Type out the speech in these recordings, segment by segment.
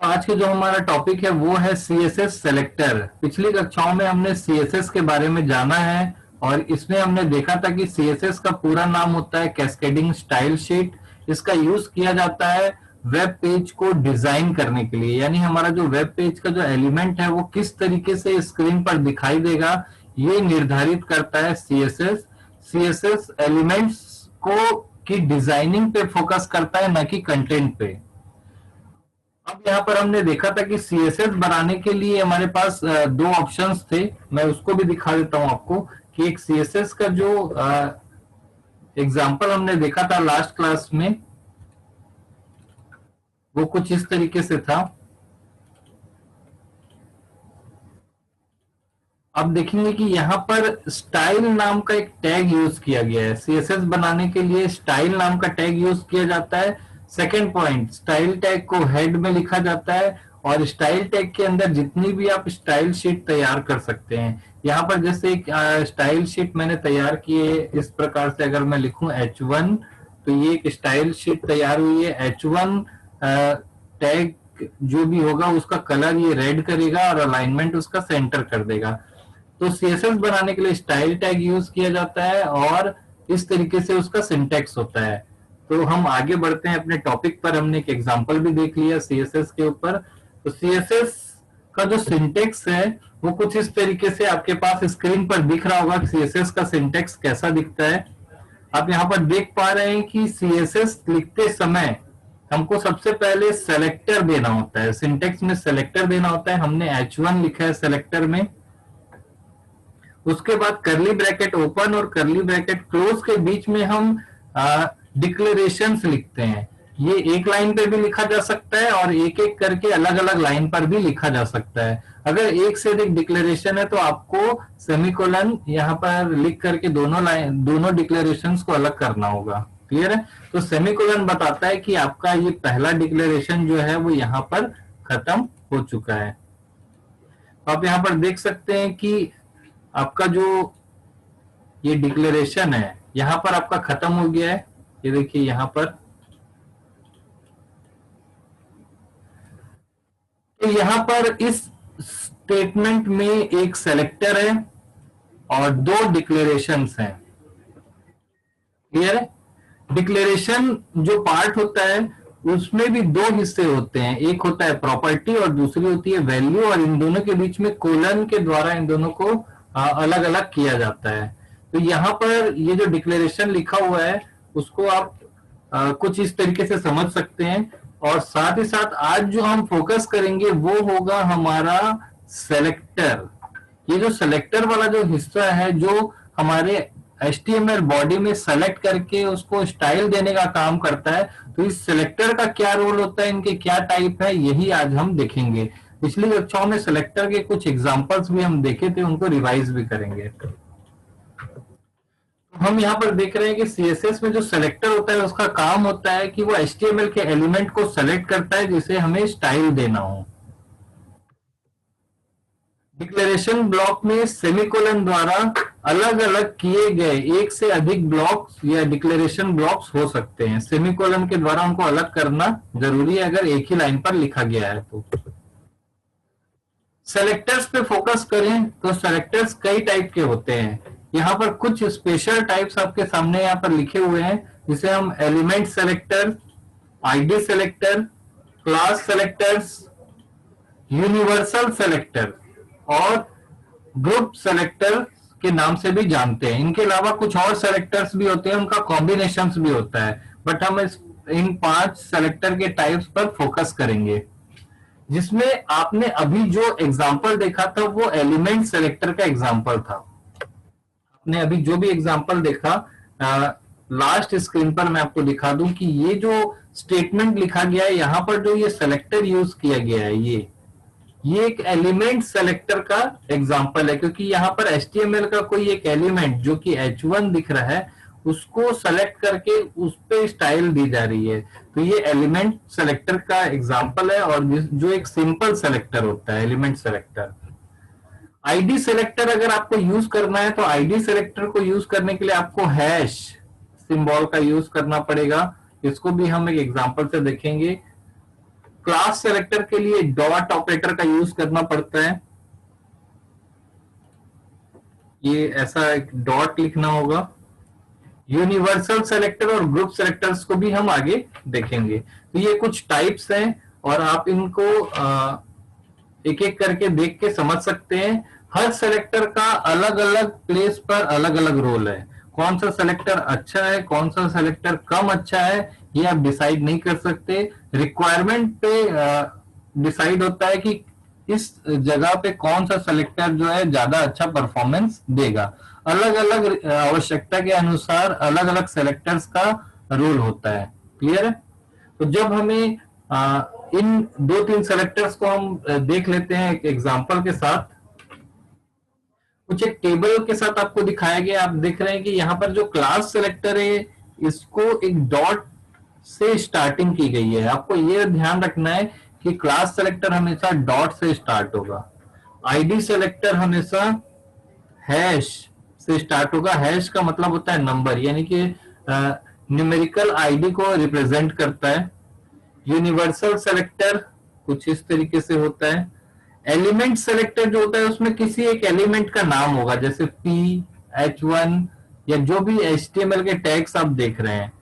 आज के जो हमारा टॉपिक है वो है सीएसएस सेलेक्टर। पिछली कक्षाओं में हमने सीएसएस के बारे में जाना है और इसमें हमने देखा था कि सीएसएस का पूरा नाम होता है कैस्केडिंग स्टाइल शीट। इसका यूज किया जाता है वेब पेज को डिजाइन करने के लिए, यानी हमारा जो वेब पेज का जो एलिमेंट है वो किस तरीके से स्क्रीन पर दिखाई देगा ये निर्धारित करता है सीएसएस। सीएसएस एलिमेंट्स को की डिजाइनिंग पे फोकस करता है, न कि कंटेंट पे। अब यहाँ पर हमने देखा था कि सीएसएस बनाने के लिए हमारे पास दो ऑप्शंस थे। मैं उसको भी दिखा देता हूं आपको कि एक सीएसएस का जो एग्जांपल हमने देखा था लास्ट क्लास में वो कुछ इस तरीके से था। अब देखेंगे कि यहाँ पर स्टाइल नाम का एक टैग यूज किया गया है। सीएसएस बनाने के लिए स्टाइल नाम का टैग यूज किया जाता है। सेकेंड पॉइंट, स्टाइल टैग को हेड में लिखा जाता है और स्टाइल टैग के अंदर जितनी भी आप स्टाइल शीट तैयार कर सकते हैं। यहाँ पर जैसे एक स्टाइल शीट मैंने तैयार की है इस प्रकार से, अगर मैं लिखूं H1 तो ये एक स्टाइल शीट तैयार हुई है। H1 टैग जो भी होगा उसका कलर ये रेड करेगा और अलाइनमेंट उसका सेंटर कर देगा। तो सीएसएस बनाने के लिए स्टाइल टैग यूज किया जाता है और इस तरीके से उसका सिंटेक्स होता है। तो हम आगे बढ़ते हैं अपने टॉपिक पर। हमने एक एग्जांपल भी देख लिया सीएसएस के ऊपर। तो सीएसएस का जो सिंटेक्स है वो कुछ इस तरीके से आपके पास स्क्रीन पर दिख रहा होगा। सीएसएस का सिंटेक्स कैसा दिखता है आप यहाँ पर देख पा रहे हैं कि सीएसएस लिखते समय हमको सबसे पहले सेलेक्टर देना होता है। सिंटेक्स में सेलेक्टर देना होता है। हमने H1 लिखा है सेलेक्टर में। उसके बाद करली ब्रैकेट ओपन और करली ब्रैकेट क्लोज के बीच में हम डिक्लेरेशंस लिखते हैं। ये एक लाइन पे भी लिखा जा सकता है और एक एक करके अलग अलग लाइन पर भी लिखा जा सकता है। अगर एक से अधिक डिक्लेरेशन है तो आपको सेमीकोलन यहाँ पर लिख करके दोनों डिक्लेरेशंस को अलग करना होगा। क्लियर है? तो सेमीकोलन बताता है कि आपका ये पहला डिक्लेरेशन जो है वो यहाँ पर खत्म हो चुका है। आप यहाँ पर देख सकते हैं कि आपका जो ये डिक्लेरेशन है यहाँ पर आपका खत्म हो गया है। ये देखिए यहाँ पर, तो यहाँ पर इस स्टेटमेंट में एक सेलेक्टर है और दो डिक्लेरेशंस हैं। क्लियर है? डिक्लेरेशन जो पार्ट होता है उसमें भी दो हिस्से होते हैं, एक होता है प्रॉपर्टी और दूसरी होती है वैल्यू, और इन दोनों के बीच में कोलन के द्वारा इन दोनों को अलग अलग किया जाता है। तो यहाँ पर ये जो डिक्लेरेशन लिखा हुआ है उसको आप कुछ इस तरीके से समझ सकते हैं। और साथ ही साथ आज जो हम फोकस करेंगे वो होगा हमारा सेलेक्टर। ये जो सेलेक्टर वाला जो हिस्सा है जो हमारे HTML बॉडी में सेलेक्ट करके उसको स्टाइल देने का काम करता है। तो इस सेलेक्टर का क्या रोल होता है, इनके क्या टाइप है, यही आज हम देखेंगे। पिछली कक्षाओं में सेलेक्टर के कुछ एग्जांपल्स भी हम देखे थे, उनको रिवाइज भी करेंगे। हम यहाँ पर देख रहे हैं कि सीएसएस में जो सेलेक्टर होता है उसका काम होता है कि वो HTML के एलिमेंट को सेलेक्ट करता है जिसे हमें स्टाइल देना हो। डिक्लेरेशन ब्लॉक में सेमीकोलन द्वारा अलग अलग किए गए एक से अधिक ब्लॉक्स या डिक्लेरेशन ब्लॉक्स हो सकते हैं। सेमीकोलन के द्वारा उनको अलग करना जरूरी है अगर एक ही लाइन पर लिखा गया है तो। सेलेक्टर्स पे फोकस करें तो सेलेक्टर्स कई टाइप के होते हैं। यहाँ पर कुछ स्पेशल टाइप्स आपके सामने यहाँ पर लिखे हुए हैं, जिसे हम element selector, ID selector, class selectors, universal selector और ग्रुप सेलेक्टर के नाम से भी जानते हैं। इनके अलावा कुछ और सेलेक्टर्स भी होते हैं, उनका कॉम्बिनेशंस भी होता है, बट हम इन 5 सेलेक्टर के टाइप्स पर फोकस करेंगे। जिसमें आपने अभी जो एग्जांपल देखा था वो एलिमेंट सेलेक्टर का एग्जांपल था। आपने अभी जो भी एग्जांपल देखा लास्ट स्क्रीन पर मैं आपको दिखा दूं कि ये जो स्टेटमेंट लिखा गया है यहाँ पर जो ये सेलेक्टर यूज किया गया है ये एक एलिमेंट सेलेक्टर का एग्जांपल है, क्योंकि यहाँ पर HTML का कोई एक एलिमेंट जो कि H1 दिख रहा है उसको सेलेक्ट करके उस पे स्टाइल दी जा रही है। तो ये एलिमेंट सेलेक्टर का एग्जांपल है और जो एक सिंपल सेलेक्टर होता है एलिमेंट सेलेक्टर। आईडी सेलेक्टर अगर आपको यूज करना है तो आईडी सेलेक्टर को यूज करने के लिए आपको हैश सिंबल का यूज करना पड़ेगा। इसको भी हम एक एग्जांपल से देखेंगे। क्लास सेलेक्टर के लिए डॉट ऑपरेटर का यूज करना पड़ता है। ये ऐसा एक डॉट लिखना होगा। यूनिवर्सल सेलेक्टर और ग्रुप सेलेक्टर्स को भी हम आगे देखेंगे। तो ये कुछ टाइप्स हैं और आप इनको एक एक करके देख के समझ सकते हैं। हर सेलेक्टर का अलग अलग प्लेस पर अलग अलग रोल है। कौन सा सेलेक्टर अच्छा है, कौन सा सेलेक्टर कम अच्छा है, ये आप डिसाइड नहीं कर सकते। रिक्वायरमेंट पे डिसाइड होता है कि इस जगह पे कौन सा सेलेक्टर जो है ज्यादा अच्छा परफॉर्मेंस देगा। अलग अलग आवश्यकता के अनुसार अलग अलग सेलेक्टर्स का रोल होता है। क्लियर है? तो जब हमें इन दो तीन सेलेक्टर्स को हम देख लेते हैं एक एग्जांपल के साथ। कुछ एक टेबल के साथ आपको दिखाया गया। आप देख रहे हैं कि यहाँ पर जो क्लास सेलेक्टर है इसको एक डॉट से स्टार्टिंग की गई है। आपको ये ध्यान रखना है कि क्लास सेलेक्टर हमेशा डॉट से स्टार्ट होगा। आईडी सेलेक्टर हमेशा हैश से स्टार्ट होगा। हैश का मतलब होता है नंबर, यानी कि न्यूमेरिकल आईडी को रिप्रेजेंट करता है। यूनिवर्सल सेलेक्टर कुछ इस तरीके से होता है। एलिमेंट सेलेक्टर जो होता है उसमें किसी एक एलिमेंट का नाम होगा, जैसे पी, H1 या जो भी HTML के टैग्स आप देख रहे हैं।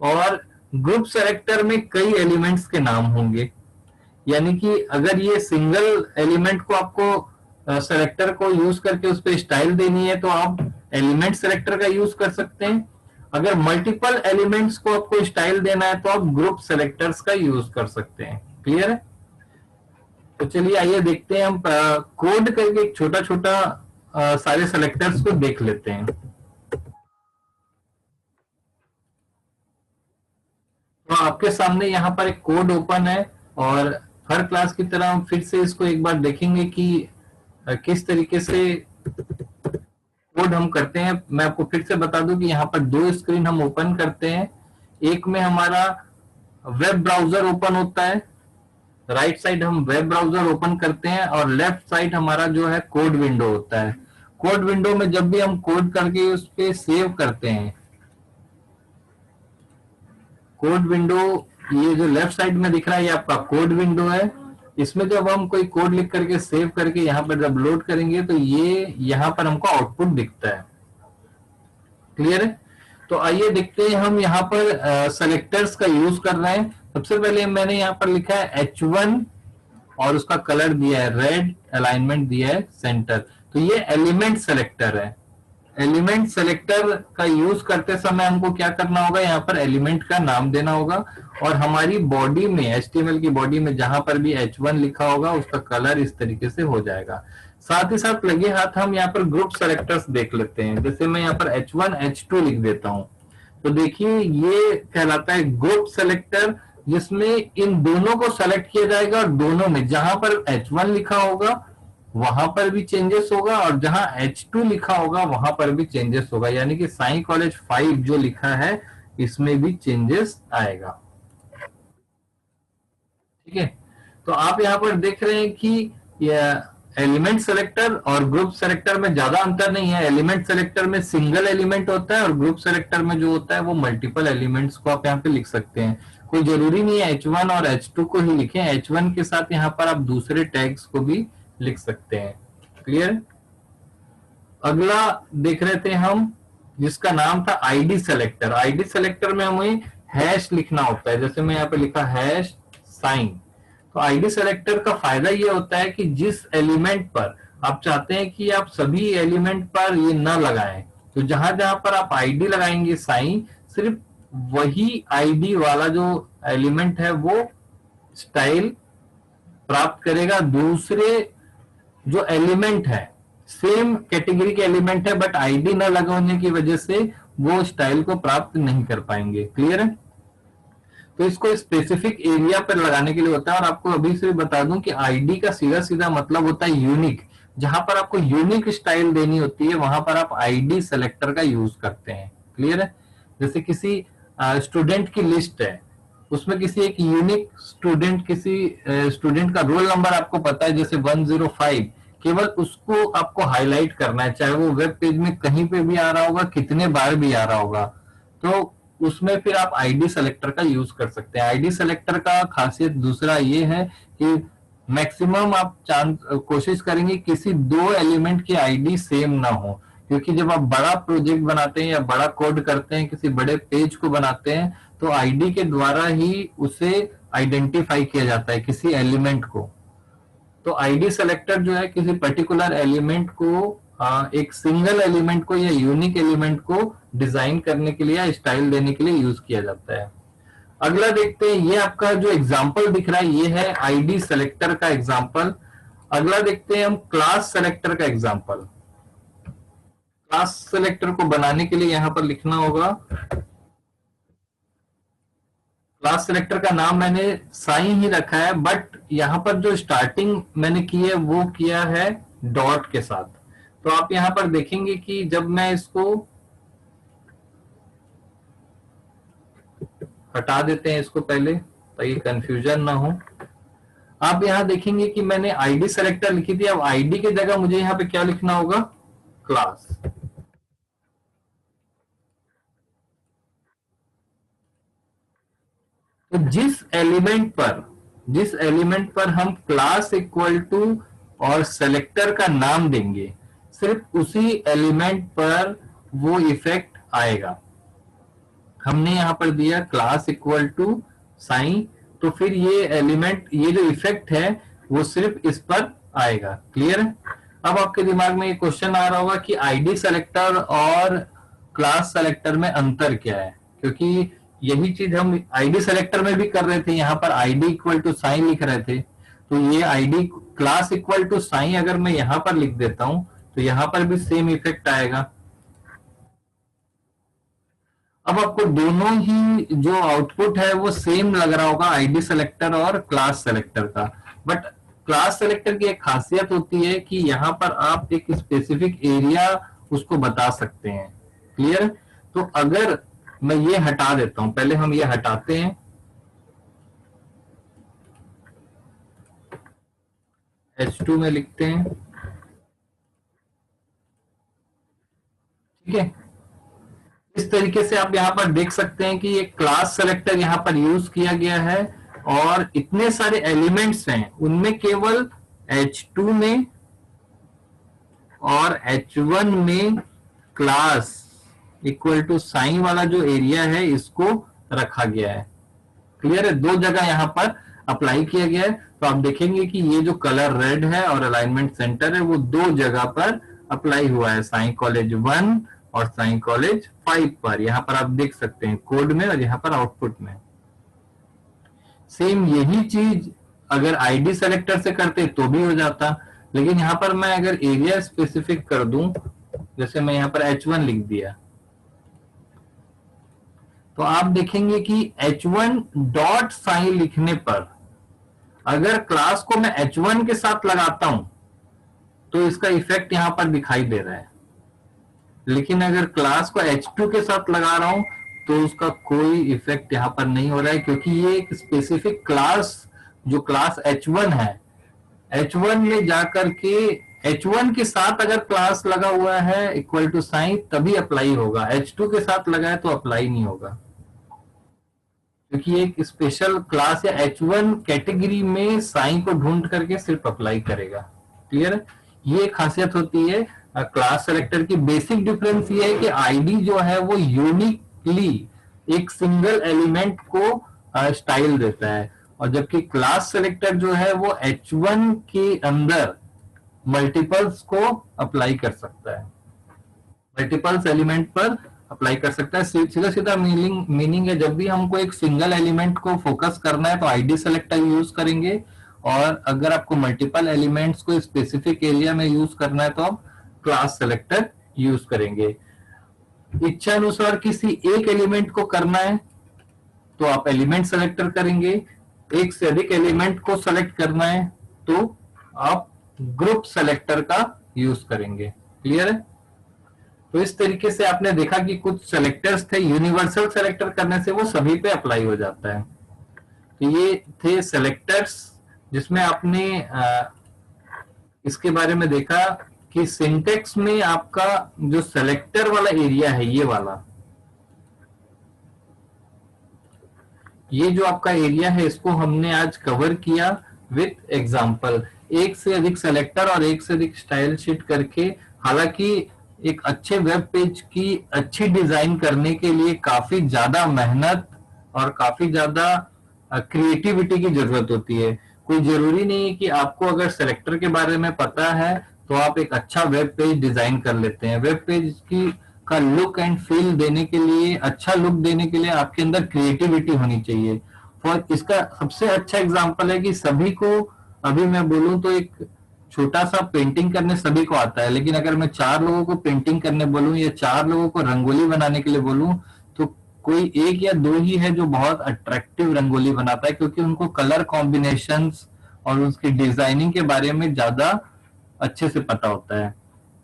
और ग्रुप सेलेक्टर में कई एलिमेंट्स के नाम होंगे, यानी कि अगर ये सिंगल एलिमेंट को आपको सेलेक्टर को यूज करके उस पर स्टाइल देनी है तो आप एलिमेंट सेलेक्टर का यूज कर सकते हैं। अगर मल्टीपल एलिमेंट्स को आपको स्टाइल देना है तो आप ग्रुप सेलेक्टर्स का यूज कर सकते हैं। क्लियर है? तो चलिए आइए देखते हैं, हम कोड करके एक छोटा छोटा सारे सेलेक्टर्स को देख लेते हैं। तो आपके सामने यहाँ पर एक कोड ओपन है और हर क्लास की तरह हम फिर से इसको एक बार देखेंगे कि किस तरीके से कोड हम करते हैं। मैं आपको फिर से बता दूं कि यहाँ पर दो स्क्रीन हम ओपन करते हैं। एक में हमारा वेब ब्राउजर ओपन होता है, राइट साइड हम वेब ब्राउजर ओपन करते हैं और लेफ्ट साइड हमारा जो है कोड विंडो होता है। कोड विंडो में जब भी हम कोड करके उस पर सेव करते हैं, कोड विंडो ये जो लेफ्ट साइड में दिख रहा है ये आपका कोड विंडो है। इसमें जब हम कोई कोड लिख करके सेव करके यहाँ पर जब लोड करेंगे तो ये यहाँ पर हमको आउटपुट दिखता है। क्लियर है? तो आइए देखते हैं, हम यहाँ पर सेलेक्टर्स का यूज कर रहे हैं। सबसे पहले मैंने यहाँ पर लिखा है H1 और उसका कलर दिया है रेड, अलाइनमेंट दिया है सेंटर। तो ये एलिमेंट सेलेक्टर है। एलिमेंट सेलेक्टर का यूज करते समय हमको क्या करना होगा, यहाँ पर एलिमेंट का नाम देना होगा और हमारी बॉडी में HTML की बॉडी में जहां पर भी H1 लिखा होगा उसका कलर इस तरीके से हो जाएगा। साथ ही साथ लगे हाथ हम यहाँ पर ग्रुप सेलेक्टर्स देख लेते हैं। जैसे मैं यहाँ पर H1 H2 लिख देता हूं तो देखिए ये कहलाता है ग्रुप सेलेक्टर, जिसमें इन दोनों को सेलेक्ट किया जाएगा और दोनों में जहां पर H1 लिखा होगा वहां पर भी चेंजेस होगा और जहां H2 लिखा होगा वहां पर भी चेंजेस होगा। यानी कि साई कॉलेज 5 जो लिखा है इसमें भी चेंजेस आएगा। ठीक है? तो आप यहाँ पर देख रहे हैं कि एलिमेंट सेलेक्टर और ग्रुप सेलेक्टर में ज्यादा अंतर नहीं है। एलिमेंट सेलेक्टर में सिंगल एलिमेंट होता है और ग्रुप सेलेक्टर में जो होता है वो मल्टीपल एलिमेंट्स को आप यहाँ पे लिख सकते हैं। कोई जरूरी नहीं है H1 और H2 को ही लिखें, H1 के साथ यहाँ पर आप दूसरे टैग्स को भी लिख सकते हैं। क्लियर? अगला देख रहे थे हम जिसका नाम था आईडी सेलेक्टर। आईडी सेलेक्टर में हमें हैश लिखना होता है। जैसे मैं यहाँ पे लिखा हैश साइन। तो आईडी सेलेक्टर का फायदा ये होता है कि जिस एलिमेंट पर आप चाहते हैं कि आप सभी एलिमेंट पर ये न लगाएं, तो जहां जहां पर आप आईडी लगाएंगे साइन, सिर्फ वही आईडी वाला जो एलिमेंट है वो स्टाइल प्राप्त करेगा। दूसरे जो एलिमेंट है सेम कैटेगरी के एलिमेंट है बट आईडी न लगाने की वजह से वो स्टाइल को प्राप्त नहीं कर पाएंगे। क्लियर है? तो इसको स्पेसिफिक एरिया पर लगाने के लिए होता है। और आपको अभी से बता दूं कि आईडी का सीधा सीधा मतलब होता है यूनिक। जहां पर आपको यूनिक स्टाइल देनी होती है वहां पर आप आईडी सेलेक्टर का यूज करते हैं। क्लियर है? जैसे किसी स्टूडेंट की लिस्ट है, उसमें किसी एक यूनिक स्टूडेंट, किसी स्टूडेंट का रोल नंबर आपको पता है जैसे 105, केवल उसको आपको हाईलाइट करना है, चाहे वो वेब पेज में कहीं पे भी आ रहा होगा, कितने बार भी आ रहा होगा। तो उसमें फिर आप आईडी सेलेक्टर का यूज कर सकते हैं। आईडी सेलेक्टर का खासियत दूसरा ये है कि मैक्सिमम आप कोशिश करेंगे किसी दो एलिमेंट की आईडी सेम ना हो, क्योंकि जब आप बड़ा प्रोजेक्ट बनाते हैं या बड़ा कोड करते हैं, किसी बड़े पेज को बनाते हैं, तो आईडी के द्वारा ही उसे आइडेंटिफाई किया जाता है किसी एलिमेंट को। तो आईडी सेलेक्टर जो है किसी पर्टिकुलर एलिमेंट को, एक सिंगल एलिमेंट को या यूनिक एलिमेंट को डिजाइन करने के लिए या स्टाइल देने के लिए यूज किया जाता है। अगला देखते हैं, ये आपका जो एग्जांपल दिख रहा है ये है आईडी सेलेक्टर का एग्जांपल। अगला देखते हैं हम क्लास सेलेक्टर का एग्जांपल। क्लास सेलेक्टर को बनाने के लिए यहां पर लिखना होगा, क्लास सेलेक्टर का नाम मैंने साइन ही रखा है, बट यहां पर जो स्टार्टिंग मैंने की है वो किया है डॉट के साथ। तो आप यहां पर देखेंगे कि जब मैं इसको हटा देते हैं इसको पहले ताकि कंफ्यूजन ना हो, आप यहां देखेंगे कि मैंने आईडी सेलेक्टर लिखी थी। अब आईडी की जगह मुझे यहां पे क्या लिखना होगा, क्लास। तो जिस एलिमेंट पर हम क्लास इक्वल टू और सेलेक्टर का नाम देंगे, सिर्फ उसी एलिमेंट पर वो इफेक्ट आएगा। हमने यहां पर दिया क्लास इक्वल टू साइन, तो फिर ये एलिमेंट, ये जो इफेक्ट है वो सिर्फ इस पर आएगा। क्लियर है? अब आपके दिमाग में ये क्वेश्चन आ रहा होगा कि आईडी सेलेक्टर और क्लास सेलेक्टर में अंतर क्या है, क्योंकि यही चीज हम आईडी सेलेक्टर में भी कर रहे थे। यहां पर आईडी इक्वल टू साइन लिख रहे थे, तो ये ID class equal to sign अगर मैं यहां पर लिख देता हूं तो यहां पर भी सेम इफेक्ट आएगा। अब आपको दोनों ही जो आउटपुट है वो सेम लग रहा होगा, आईडी सेलेक्टर और क्लास सेलेक्टर का। बट क्लास सेलेक्टर की एक खासियत होती है कि यहां पर आप एक स्पेसिफिक एरिया उसको बता सकते हैं। क्लियर? तो अगर मैं ये हटा देता हूं, पहले हम ये हटाते हैं, H2 में लिखते हैं, ठीक है। इस तरीके से आप यहां पर देख सकते हैं कि ये क्लास सेलेक्टर यहां पर यूज किया गया है और इतने सारे एलिमेंट्स हैं, उनमें केवल H2 में और H1 में क्लास इक्वल टू साइन वाला जो एरिया है इसको रखा गया है। क्लियर है? दो जगह यहां पर अप्लाई किया गया है। तो आप देखेंगे कि ये जो कलर रेड है और अलाइनमेंट सेंटर है वो दो जगह पर अप्लाई हुआ है, साइन कॉलेज 1 और साइन कॉलेज 5 पर। यहां पर आप देख सकते हैं कोड में और यहां पर आउटपुट में। सेम यही चीज अगर आईडी सेलेक्टर से करते तो भी हो जाता, लेकिन यहां पर मैं अगर एरिया स्पेसिफिक कर दूं, जैसे मैं यहां पर H1 लिख दिया, तो आप देखेंगे कि H1 डॉट साइन लिखने पर अगर क्लास को मैं H1 के साथ लगाता हूं तो इसका इफेक्ट यहां पर दिखाई दे रहा है, लेकिन अगर क्लास को H2 के साथ लगा रहा हूं तो उसका कोई इफेक्ट यहां पर नहीं हो रहा है, क्योंकि ये एक स्पेसिफिक क्लास, जो क्लास H1 है, H1 में जाकर के H1 के साथ अगर क्लास लगा हुआ है इक्वल टू साइन तभी अप्लाई होगा, H2 के साथ लगा है तो अप्लाई नहीं होगा, क्योंकि एक स्पेशल क्लास या H1 कैटेगरी में साइन को ढूंढ करके सिर्फ अप्लाई करेगा। क्लियर? ये खासियत होती है क्लास सेलेक्टर की। बेसिक डिफरेंस ये है कि आईडी जो है वो यूनिकली एक सिंगल एलिमेंट को स्टाइल देता है, और जबकि क्लास सेलेक्टर जो है वो H1 के अंदर मल्टीपल्स को अप्लाई कर सकता है, मल्टीपल्स एलिमेंट पर अप्लाई कर सकता है। सीधा सीधा मीनिंग है, जब भी हमको एक सिंगल एलिमेंट को फोकस करना है तो आईडी सेलेक्टर यूज करेंगे, और अगर आपको मल्टीपल एलिमेंट्स को स्पेसिफिक एरिया में यूज करना है तो आप क्लास सेलेक्टर यूज करेंगे। इच्छा अनुसार किसी एक एलिमेंट को करना है तो आप एलिमेंट सेलेक्टर करेंगे, एक से अधिक एलिमेंट को सेलेक्ट करना है तो आप ग्रुप सेलेक्टर का यूज करेंगे। क्लियर है? तो इस तरीके से आपने देखा कि कुछ सेलेक्टर्स थे, यूनिवर्सल सेलेक्टर करने से वो सभी पे अप्लाई हो जाता है। तो ये थे सेलेक्टर्स, जिसमें आपने इसके बारे में देखा कि सिंटेक्स में आपका जो सेलेक्टर वाला एरिया है, ये वाला, ये जो आपका एरिया है इसको हमने आज कवर किया विथ एग्जांपल, एक से अधिक सेलेक्टर और एक से अधिक स्टाइल शीट करके। हालांकि एक अच्छे वेब पेज की अच्छी डिजाइन करने के लिए काफी ज्यादा मेहनत और काफी ज्यादा क्रिएटिविटी की जरूरत होती है। कोई जरूरी नहीं है कि आपको अगर सेलेक्टर के बारे में पता है तो आप एक अच्छा वेब पेज डिजाइन कर लेते हैं। वेब पेज की का लुक एंड फील देने के लिए, अच्छा लुक देने के लिए आपके अंदर क्रिएटिविटी होनी चाहिए। और इसका सबसे अच्छा एग्जांपल है कि सभी को, अभी मैं बोलूं तो एक छोटा सा पेंटिंग करने सभी को आता है, लेकिन अगर मैं 4 लोगों को पेंटिंग करने बोलूं या 4 लोगों को रंगोली बनाने के लिए बोलूं तो कोई एक या दो ही है जो बहुत अट्रैक्टिव रंगोली बनाता है, क्योंकि उनको कलर कॉम्बिनेशंस और उसकी डिजाइनिंग के बारे में ज्यादा अच्छे से पता होता है।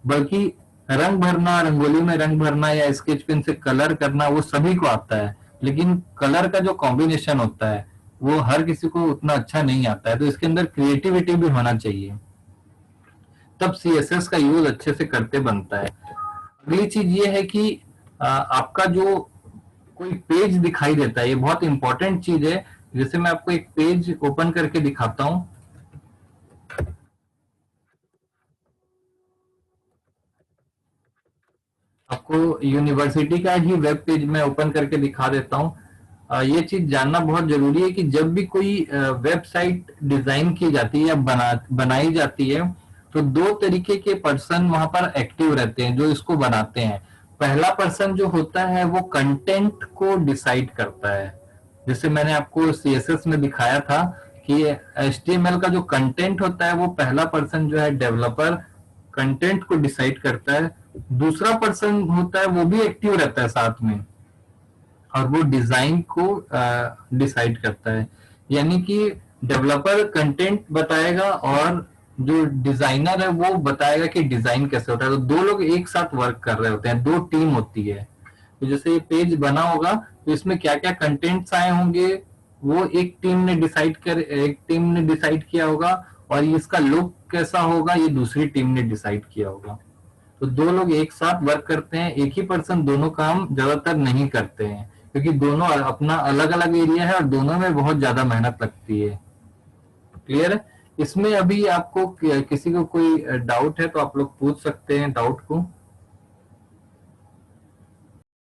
बल्कि रंग भरना, रंगोली में रंग भरना या स्केच पेन से कलर करना वो सभी को आता है, लेकिन कलर का जो कॉम्बिनेशन होता है वो हर किसी को उतना अच्छा नहीं आता है। तो इसके अंदर क्रिएटिविटी भी होना चाहिए, तब सीएसएस का यूज अच्छे से करते बनता है। अगली चीज ये है कि आपका जो कोई पेज दिखाई देता है, ये बहुत इंपॉर्टेंट चीज है। जैसे मैं आपको एक पेज ओपन करके दिखाता हूं, आपको यूनिवर्सिटी का ही वेब पेज मैं ओपन करके दिखा देता हूँ। ये चीज जानना बहुत जरूरी है कि जब भी कोई वेबसाइट डिजाइन की जाती है या बनाई जाती है तो दो तरीके के पर्सन वहां पर एक्टिव रहते हैं जो इसको बनाते हैं। पहला पर्सन जो होता है वो कंटेंट को डिसाइड करता है। जैसे मैंने आपको सीएसएस में दिखाया था कि एचटीएमएल का जो कंटेंट होता है वो पहला पर्सन जो है डेवलपर कंटेंट को डिसाइड करता है। दूसरा पर्सन होता है वो भी एक्टिव रहता है साथ में, और वो डिजाइन को डिसाइड करता है। यानी कि डेवलपर कंटेंट बताएगा और जो डिजाइनर है वो बताएगा कि डिजाइन कैसे होता है। तो दो लोग एक साथ वर्क कर रहे होते हैं, दो टीम होती है। तो जैसे ये पेज बना होगा तो इसमें क्या क्या कंटेंट्स आए होंगे वो एक टीम ने डिसाइड किया होगा, और इसका लुक कैसा होगा ये दूसरी टीम ने डिसाइड किया होगा। तो दो लोग एक साथ वर्क करते हैं, एक ही पर्सन दोनों काम ज्यादातर नहीं करते हैं, क्योंकि दोनों अपना अलग अलग एरिया है और दोनों में बहुत ज्यादा मेहनत लगती है। क्लियर है? इसमें अभी आपको किसी को कोई डाउट है तो आप लोग पूछ सकते हैं डाउट को।